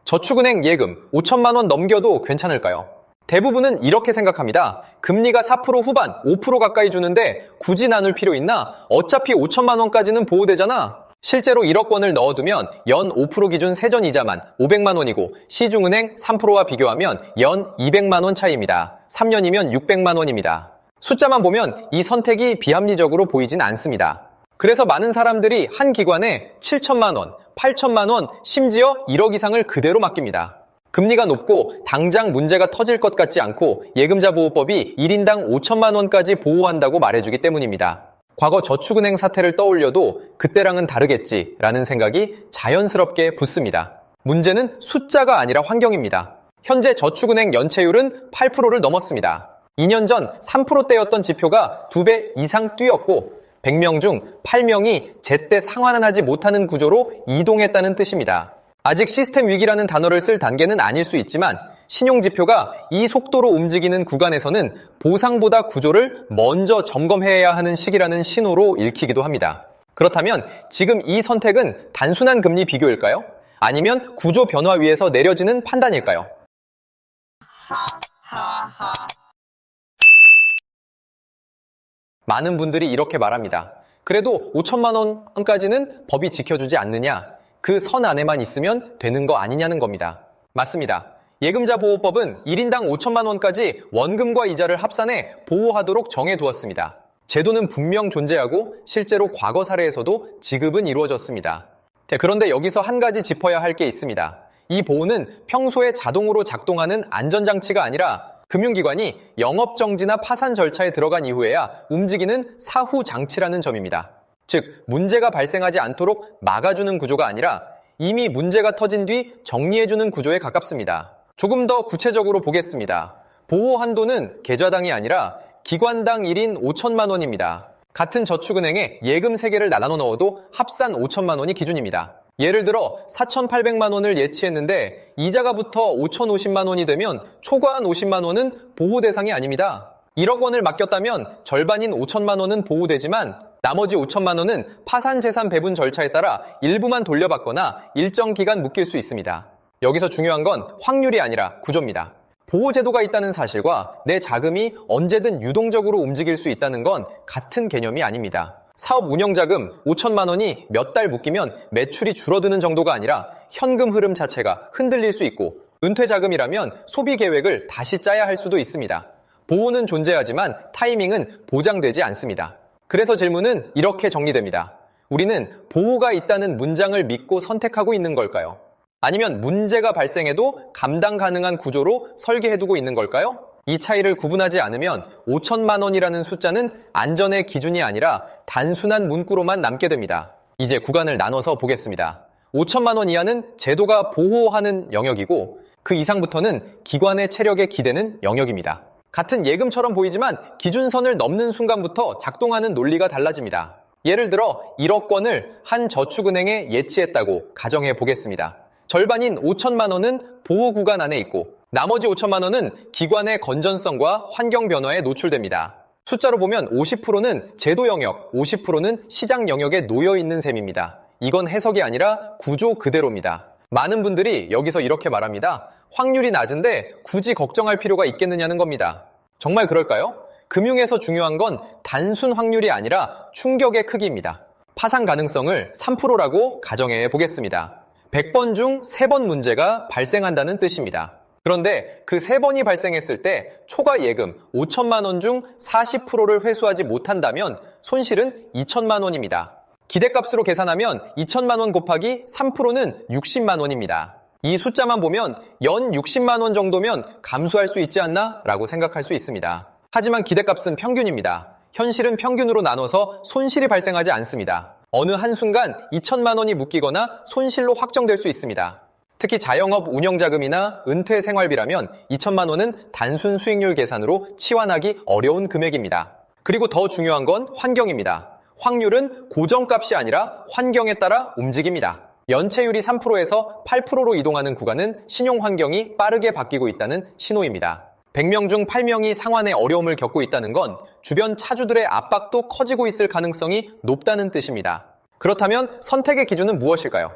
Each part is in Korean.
저축은행 예금 5천만 원 넘겨도 괜찮을까요? 대부분은 이렇게 생각합니다. 금리가 4% 후반, 5% 가까이 주는데 굳이 나눌 필요 있나? 어차피 5천만 원까지는 보호되잖아. 실제로 1억 원을 넣어두면 연 5% 기준 세전이자만 500만 원이고 시중은행 3%와 비교하면 연 200만 원 차이입니다. 3년이면 600만 원입니다. 숫자만 보면 이 선택이 비합리적으로 보이진 않습니다. 그래서 많은 사람들이 한 기관에 7천만 원, 8천만 원, 심지어 1억 이상을 그대로 맡깁니다. 금리가 높고 당장 문제가 터질 것 같지 않고 예금자 보호법이 1인당 5천만 원까지 보호한다고 말해주기 때문입니다. 과거 저축은행 사태를 떠올려도 그때랑은 다르겠지라는 생각이 자연스럽게 붙습니다. 문제는 숫자가 아니라 환경입니다. 현재 저축은행 연체율은 8%를 넘었습니다. 2년 전 3%대였던 지표가 2배 이상 뛰었고 100명 중 8명이 제때 상환하지 못하는 구조로 이동했다는 뜻입니다. 아직 시스템 위기라는 단어를 쓸 단계는 아닐 수 있지만 신용지표가 이 속도로 움직이는 구간에서는 보상보다 구조를 먼저 점검해야 하는 시기라는 신호로 읽히기도 합니다. 그렇다면 지금 이 선택은 단순한 금리 비교일까요? 아니면 구조 변화 위에서 내려지는 판단일까요? 많은 분들이 이렇게 말합니다. 그래도 5천만 원까지는 법이 지켜주지 않느냐? 그 선 안에만 있으면 되는 거 아니냐는 겁니다. 맞습니다. 예금자 보호법은 1인당 5천만 원까지 원금과 이자를 합산해 보호하도록 정해두었습니다. 제도는 분명 존재하고 실제로 과거 사례에서도 지급은 이루어졌습니다. 그런데 여기서 한 가지 짚어야 할 게 있습니다. 이 보호는 평소에 자동으로 작동하는 안전장치가 아니라 금융기관이 영업정지나 파산 절차에 들어간 이후에야 움직이는 사후 장치라는 점입니다. 즉, 문제가 발생하지 않도록 막아주는 구조가 아니라 이미 문제가 터진 뒤 정리해주는 구조에 가깝습니다. 조금 더 구체적으로 보겠습니다. 보호 한도는 계좌당이 아니라 기관당 1인 5천만 원입니다. 같은 저축은행에 예금 3개를 나눠 넣어도 합산 5천만 원이 기준입니다. 예를 들어 4,800만 원을 예치했는데 이자가 붙어 5,050만 원이 되면 초과한 50만 원은 보호 대상이 아닙니다. 1억 원을 맡겼다면 절반인 5천만 원은 보호되지만 나머지 5천만 원은 파산 재산 배분 절차에 따라 일부만 돌려받거나 일정 기간 묶일 수 있습니다. 여기서 중요한 건 확률이 아니라 구조입니다. 보호제도가 있다는 사실과 내 자금이 언제든 유동적으로 움직일 수 있다는 건 같은 개념이 아닙니다. 사업 운영자금 5천만 원이 몇 달 묶이면 매출이 줄어드는 정도가 아니라 현금 흐름 자체가 흔들릴 수 있고 은퇴자금이라면 소비 계획을 다시 짜야 할 수도 있습니다. 보호는 존재하지만 타이밍은 보장되지 않습니다. 그래서 질문은 이렇게 정리됩니다. 우리는 보호가 있다는 문장을 믿고 선택하고 있는 걸까요? 아니면 문제가 발생해도 감당 가능한 구조로 설계해두고 있는 걸까요? 이 차이를 구분하지 않으면 5천만 원이라는 숫자는 안전의 기준이 아니라 단순한 문구로만 남게 됩니다. 이제 구간을 나눠서 보겠습니다. 5천만 원 이하는 제도가 보호하는 영역이고 그 이상부터는 기관의 체력에 기대는 영역입니다. 같은 예금처럼 보이지만 기준선을 넘는 순간부터 작동하는 논리가 달라집니다. 예를 들어 1억 원을 한 저축은행에 예치했다고 가정해 보겠습니다. 절반인 5천만 원은 보호 구간 안에 있고 나머지 5천만 원은 기관의 건전성과 환경 변화에 노출됩니다. 숫자로 보면 50%는 제도 영역, 50%는 시장 영역에 놓여 있는 셈입니다. 이건 해석이 아니라 구조 그대로입니다. 많은 분들이 여기서 이렇게 말합니다. 확률이 낮은데 굳이 걱정할 필요가 있겠느냐는 겁니다. 정말 그럴까요? 금융에서 중요한 건 단순 확률이 아니라 충격의 크기입니다. 파산 가능성을 3%라고 가정해 보겠습니다. 100번 중 3번 문제가 발생한다는 뜻입니다. 그런데 그 3번이 발생했을 때 초과 예금 5천만 원 중 40%를 회수하지 못한다면 손실은 2천만 원입니다. 기대값으로 계산하면 2천만 원 곱하기 3%는 60만 원입니다. 이 숫자만 보면 연 60만 원 정도면 감수할 수 있지 않나? 라고 생각할 수 있습니다. 하지만 기대값은 평균입니다. 현실은 평균으로 나눠서 손실이 발생하지 않습니다. 어느 한순간 2천만 원이 묶이거나 손실로 확정될 수 있습니다. 특히 자영업 운영자금이나 은퇴 생활비라면 2천만 원은 단순 수익률 계산으로 치환하기 어려운 금액입니다. 그리고 더 중요한 건 환경입니다. 확률은 고정값이 아니라 환경에 따라 움직입니다. 연체율이 3%에서 8%로 이동하는 구간은 신용 환경이 빠르게 바뀌고 있다는 신호입니다. 100명 중 8명이 상환에 어려움을 겪고 있다는 건 주변 차주들의 압박도 커지고 있을 가능성이 높다는 뜻입니다. 그렇다면 선택의 기준은 무엇일까요?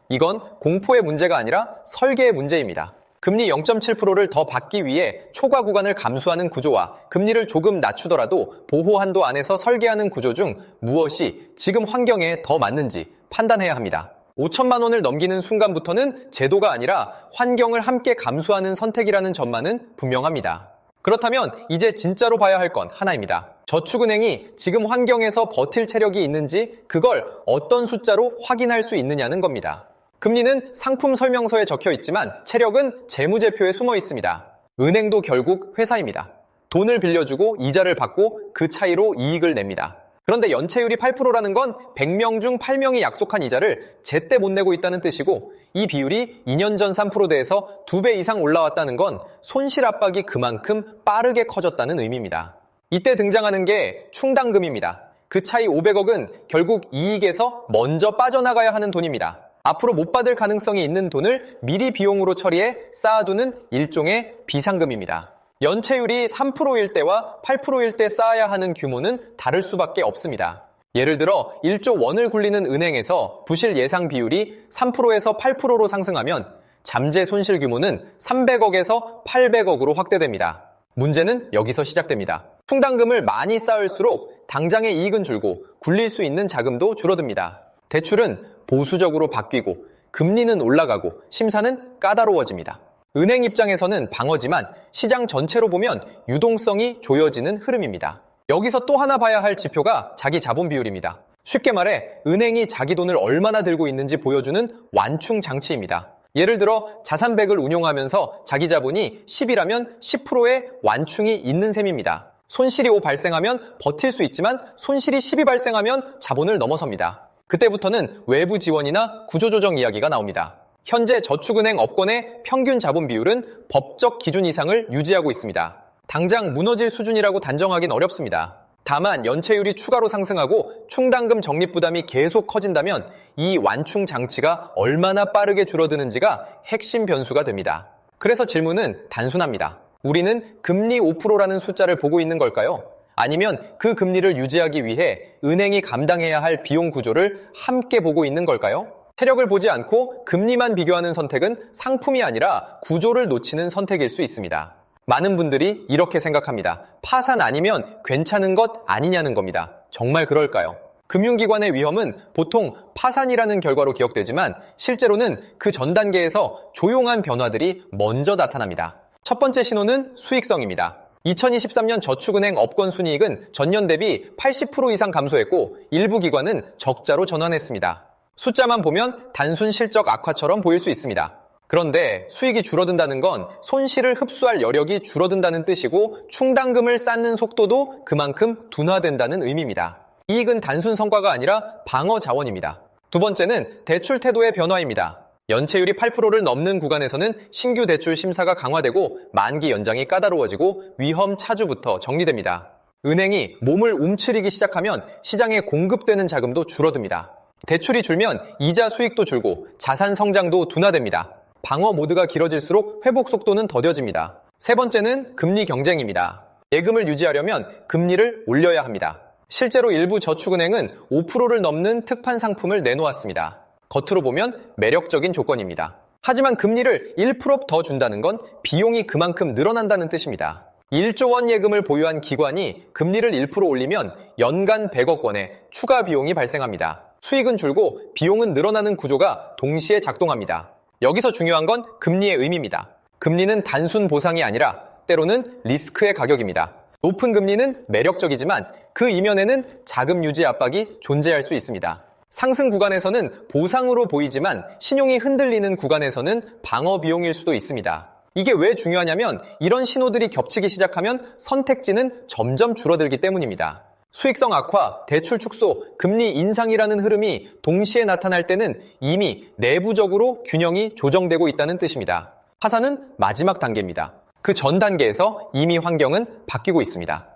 이건 공포의 문제가 아니라 설계의 문제입니다. 금리 0.7%를 더 받기 위해 초과 구간을 감수하는 구조와 금리를 조금 낮추더라도 보호 한도 안에서 설계하는 구조 중 무엇이 지금 환경에 더 맞는지 판단해야 합니다. 5천만 원을 넘기는 순간부터는 제도가 아니라 환경을 함께 감수하는 선택이라는 점만은 분명합니다. 그렇다면 이제 진짜로 봐야 할 건 하나입니다. 저축은행이 지금 환경에서 버틸 체력이 있는지 그걸 어떤 숫자로 확인할 수 있느냐는 겁니다. 금리는 상품 설명서에 적혀 있지만 체력은 재무제표에 숨어 있습니다. 은행도 결국 회사입니다. 돈을 빌려주고 이자를 받고 그 차이로 이익을 냅니다. 그런데 연체율이 8%라는 건 100명 중 8명이 약속한 이자를 제때 못 내고 있다는 뜻이고 이 비율이 2년 전 3%대에서 2배 이상 올라왔다는 건 손실 압박이 그만큼 빠르게 커졌다는 의미입니다. 이때 등장하는 게 충당금입니다. 그 차이 500억은 결국 이익에서 먼저 빠져나가야 하는 돈입니다. 앞으로 못 받을 가능성이 있는 돈을 미리 비용으로 처리해 쌓아두는 일종의 비상금입니다. 연체율이 3%일 때와 8%일 때 쌓아야 하는 규모는 다를 수밖에 없습니다. 예를 들어 1조 원을 굴리는 은행에서 부실 예상 비율이 3%에서 8%로 상승하면 잠재 손실 규모는 300억에서 800억으로 확대됩니다. 문제는 여기서 시작됩니다. 충당금을 많이 쌓을수록 당장의 이익은 줄고 굴릴 수 있는 자금도 줄어듭니다. 대출은 보수적으로 바뀌고 금리는 올라가고 심사는 까다로워집니다. 은행 입장에서는 방어지만 시장 전체로 보면 유동성이 조여지는 흐름입니다. 여기서 또 하나 봐야 할 지표가 자기 자본 비율입니다. 쉽게 말해 은행이 자기 돈을 얼마나 들고 있는지 보여주는 완충 장치입니다. 예를 들어 자산백을 운용하면서 자기 자본이 10이라면 10%의 완충이 있는 셈입니다. 손실이 5 발생하면 버틸 수 있지만 손실이 10이 발생하면 자본을 넘어섭니다. 그때부터는 외부 지원이나 구조조정 이야기가 나옵니다. 현재 저축은행 업권의 평균 자본 비율은 법적 기준 이상을 유지하고 있습니다. 당장 무너질 수준이라고 단정하긴 어렵습니다. 다만 연체율이 추가로 상승하고 충당금 적립 부담이 계속 커진다면 이 완충 장치가 얼마나 빠르게 줄어드는지가 핵심 변수가 됩니다. 그래서 질문은 단순합니다. 우리는 금리 5%라는 숫자를 보고 있는 걸까요? 아니면 그 금리를 유지하기 위해 은행이 감당해야 할 비용 구조를 함께 보고 있는 걸까요? 체력을 보지 않고 금리만 비교하는 선택은 상품이 아니라 구조를 놓치는 선택일 수 있습니다. 많은 분들이 이렇게 생각합니다. 파산 아니면 괜찮은 것 아니냐는 겁니다. 정말 그럴까요? 금융기관의 위험은 보통 파산이라는 결과로 기억되지만 실제로는 그 전 단계에서 조용한 변화들이 먼저 나타납니다. 첫 번째 신호는 수익성입니다. 2023년 저축은행 업권 순이익은 전년 대비 80% 이상 감소했고 일부 기관은 적자로 전환했습니다. 숫자만 보면 단순 실적 악화처럼 보일 수 있습니다. 그런데 수익이 줄어든다는 건 손실을 흡수할 여력이 줄어든다는 뜻이고 충당금을 쌓는 속도도 그만큼 둔화된다는 의미입니다. 이익은 단순 성과가 아니라 방어 자원입니다. 두 번째는 대출 태도의 변화입니다. 연체율이 8%를 넘는 구간에서는 신규 대출 심사가 강화되고 만기 연장이 까다로워지고 위험 차주부터 정리됩니다. 은행이 몸을 움츠리기 시작하면 시장에 공급되는 자금도 줄어듭니다. 대출이 줄면 이자 수익도 줄고 자산 성장도 둔화됩니다. 방어 모드가 길어질수록 회복 속도는 더뎌집니다. 세 번째는 금리 경쟁입니다. 예금을 유지하려면 금리를 올려야 합니다. 실제로 일부 저축은행은 5%를 넘는 특판 상품을 내놓았습니다. 겉으로 보면 매력적인 조건입니다. 하지만 금리를 1% 더 준다는 건 비용이 그만큼 늘어난다는 뜻입니다. 1조 원 예금을 보유한 기관이 금리를 1% 올리면 연간 100억 원의 추가 비용이 발생합니다. 수익은 줄고 비용은 늘어나는 구조가 동시에 작동합니다. 여기서 중요한 건 금리의 의미입니다. 금리는 단순 보상이 아니라 때로는 리스크의 가격입니다. 높은 금리는 매력적이지만 그 이면에는 자금 유지 압박이 존재할 수 있습니다. 상승 구간에서는 보상으로 보이지만 신용이 흔들리는 구간에서는 방어 비용일 수도 있습니다. 이게 왜 중요하냐면 이런 신호들이 겹치기 시작하면 선택지는 점점 줄어들기 때문입니다. 수익성 악화, 대출 축소, 금리 인상이라는 흐름이 동시에 나타날 때는 이미 내부적으로 균형이 조정되고 있다는 뜻입니다. 파산은 마지막 단계입니다. 그 전 단계에서 이미 환경은 바뀌고 있습니다.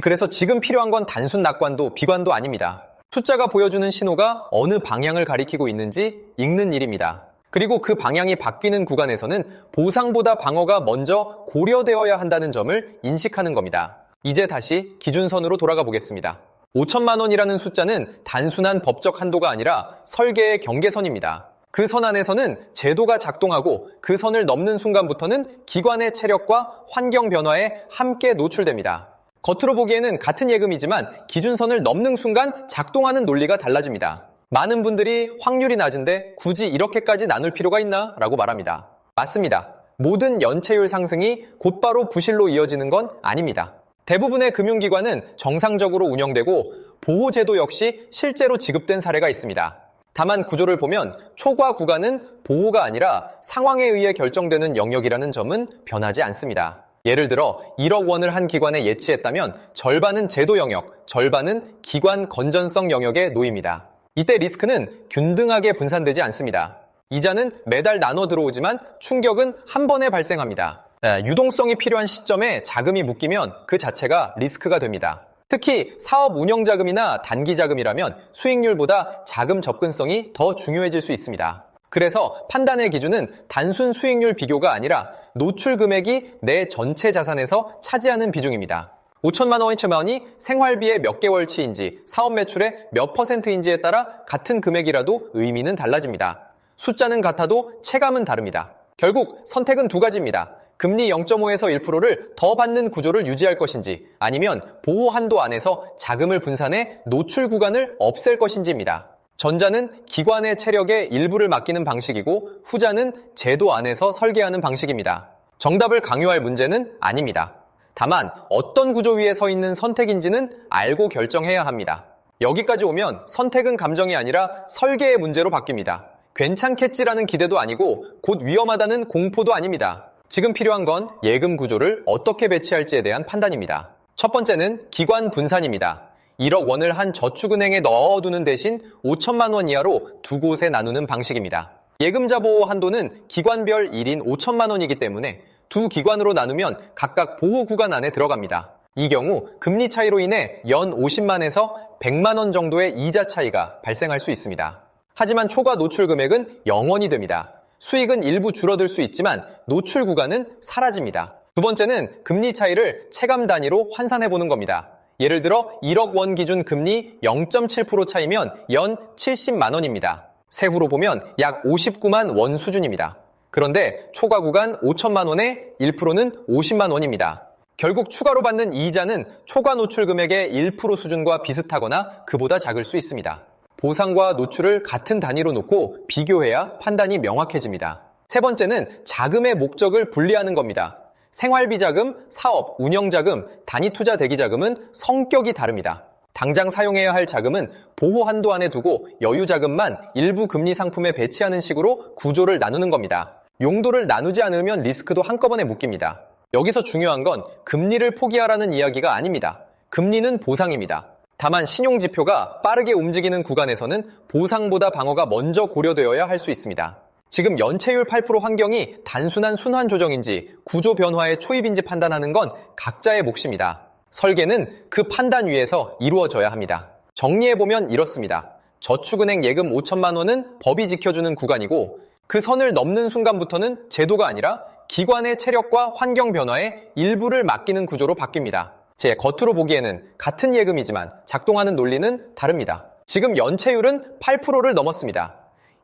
그래서 지금 필요한 건 단순 낙관도 비관도 아닙니다. 숫자가 보여주는 신호가 어느 방향을 가리키고 있는지 읽는 일입니다. 그리고 그 방향이 바뀌는 구간에서는 보상보다 방어가 먼저 고려되어야 한다는 점을 인식하는 겁니다. 이제 다시 기준선으로 돌아가 보겠습니다. 5천만 원이라는 숫자는 단순한 법적 한도가 아니라 설계의 경계선입니다. 그 선 안에서는 제도가 작동하고 그 선을 넘는 순간부터는 기관의 체력과 환경 변화에 함께 노출됩니다. 겉으로 보기에는 같은 예금이지만 기준선을 넘는 순간 작동하는 논리가 달라집니다. 많은 분들이 확률이 낮은데 굳이 이렇게까지 나눌 필요가 있나? 라고 말합니다. 맞습니다. 모든 연체율 상승이 곧바로 부실로 이어지는 건 아닙니다. 대부분의 금융기관은 정상적으로 운영되고 보호제도 역시 실제로 지급된 사례가 있습니다. 다만 구조를 보면 초과 구간은 보호가 아니라 상황에 의해 결정되는 영역이라는 점은 변하지 않습니다. 예를 들어 1억 원을 한 기관에 예치했다면 절반은 제도 영역, 절반은 기관 건전성 영역에 놓입니다. 이때 리스크는 균등하게 분산되지 않습니다. 이자는 매달 나눠 들어오지만 충격은 한 번에 발생합니다. 유동성이 필요한 시점에 자금이 묶이면 그 자체가 리스크가 됩니다. 특히 사업 운영 자금이나 단기 자금이라면 수익률보다 자금 접근성이 더 중요해질 수 있습니다. 그래서 판단의 기준은 단순 수익률 비교가 아니라 노출 금액이 내 전체 자산에서 차지하는 비중입니다. 5천만 원이 생활비의 몇 개월치인지 사업 매출의 몇 %인지에 따라 같은 금액이라도 의미는 달라집니다. 숫자는 같아도 체감은 다릅니다. 결국 선택은 두 가지입니다. 금리 0.5에서 1%를 더 받는 구조를 유지할 것인지 아니면 보호 한도 안에서 자금을 분산해 노출 구간을 없앨 것인지입니다. 전자는 기관의 체력의 일부를 맡기는 방식이고 후자는 제도 안에서 설계하는 방식입니다. 정답을 강요할 문제는 아닙니다. 다만 어떤 구조 위에 서 있는 선택인지는 알고 결정해야 합니다. 여기까지 오면 선택은 감정이 아니라 설계의 문제로 바뀝니다. 괜찮겠지라는 기대도 아니고 곧 위험하다는 공포도 아닙니다. 지금 필요한 건 예금 구조를 어떻게 배치할지에 대한 판단입니다. 첫 번째는 기관 분산입니다. 1억 원을 한 저축은행에 넣어두는 대신 5천만 원 이하로 두 곳에 나누는 방식입니다. 예금자 보호 한도는 기관별 1인 5천만 원이기 때문에 두 기관으로 나누면 각각 보호 구간 안에 들어갑니다. 이 경우 금리 차이로 인해 연 50만에서 100만 원 정도의 이자 차이가 발생할 수 있습니다. 하지만 초과 노출 금액은 0원이 됩니다. 수익은 일부 줄어들 수 있지만 노출 구간은 사라집니다. 두 번째는 금리 차이를 체감 단위로 환산해보는 겁니다. 예를 들어 1억 원 기준 금리 0.7% 차이면 연 70만 원입니다. 세후로 보면 약 59만 원 수준입니다. 그런데 초과 구간 5천만 원에 1%는 50만 원입니다. 결국 추가로 받는 이자는 초과 노출 금액의 1% 수준과 비슷하거나 그보다 작을 수 있습니다. 보상과 노출을 같은 단위로 놓고 비교해야 판단이 명확해집니다. 세 번째는 자금의 목적을 분리하는 겁니다. 생활비 자금, 사업, 운영 자금, 단위 투자 대기 자금은 성격이 다릅니다. 당장 사용해야 할 자금은 보호 한도 안에 두고 여유 자금만 일부 금리 상품에 배치하는 식으로 구조를 나누는 겁니다. 용도를 나누지 않으면 리스크도 한꺼번에 묶입니다. 여기서 중요한 건 금리를 포기하라는 이야기가 아닙니다. 금리는 보상입니다. 다만 신용지표가 빠르게 움직이는 구간에서는 보상보다 방어가 먼저 고려되어야 할 수 있습니다. 지금 연체율 8% 환경이 단순한 순환 조정인지 구조 변화의 초입인지 판단하는 건 각자의 몫입니다. 설계는 그 판단 위에서 이루어져야 합니다. 정리해보면 이렇습니다. 저축은행 예금 5천만 원은 법이 지켜주는 구간이고 그 선을 넘는 순간부터는 제도가 아니라 기관의 체력과 환경 변화에 일부를 맡기는 구조로 바뀝니다. 제 겉으로 보기에는 같은 예금이지만 작동하는 논리는 다릅니다. 지금 연체율은 8%를 넘었습니다.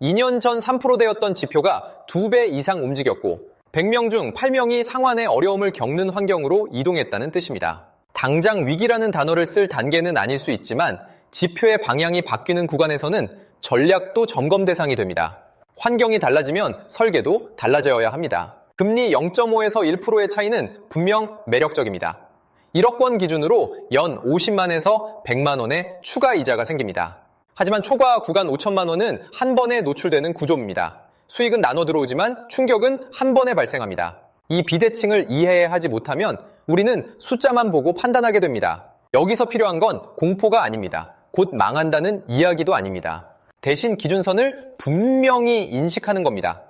2년 전 3%대였던 지표가 2배 이상 움직였고 100명 중 8명이 상환의 어려움을 겪는 환경으로 이동했다는 뜻입니다. 당장 위기라는 단어를 쓸 단계는 아닐 수 있지만 지표의 방향이 바뀌는 구간에서는 전략도 점검 대상이 됩니다. 환경이 달라지면 설계도 달라져야 합니다. 금리 0.5에서 1%의 차이는 분명 매력적입니다. 1억 원 기준으로 연 50만에서 100만 원의 추가 이자가 생깁니다. 하지만 초과 구간 5천만 원은 한 번에 노출되는 구조입니다. 수익은 나눠 들어오지만 충격은 한 번에 발생합니다. 이 비대칭을 이해하지 못하면 우리는 숫자만 보고 판단하게 됩니다. 여기서 필요한 건 공포가 아닙니다. 곧 망한다는 이야기도 아닙니다. 대신 기준선을 분명히 인식하는 겁니다.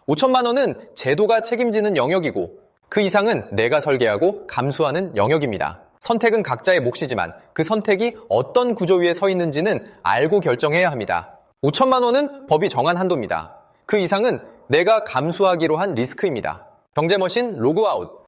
5천만 원은 제도가 책임지는 영역이고 그 이상은 내가 설계하고 감수하는 영역입니다. 선택은 각자의 몫이지만 그 선택이 어떤 구조 위에 서 있는지는 알고 결정해야 합니다. 5천만 원은 법이 정한 한도입니다. 그 이상은 내가 감수하기로 한 리스크입니다. 경제머신 로그아웃.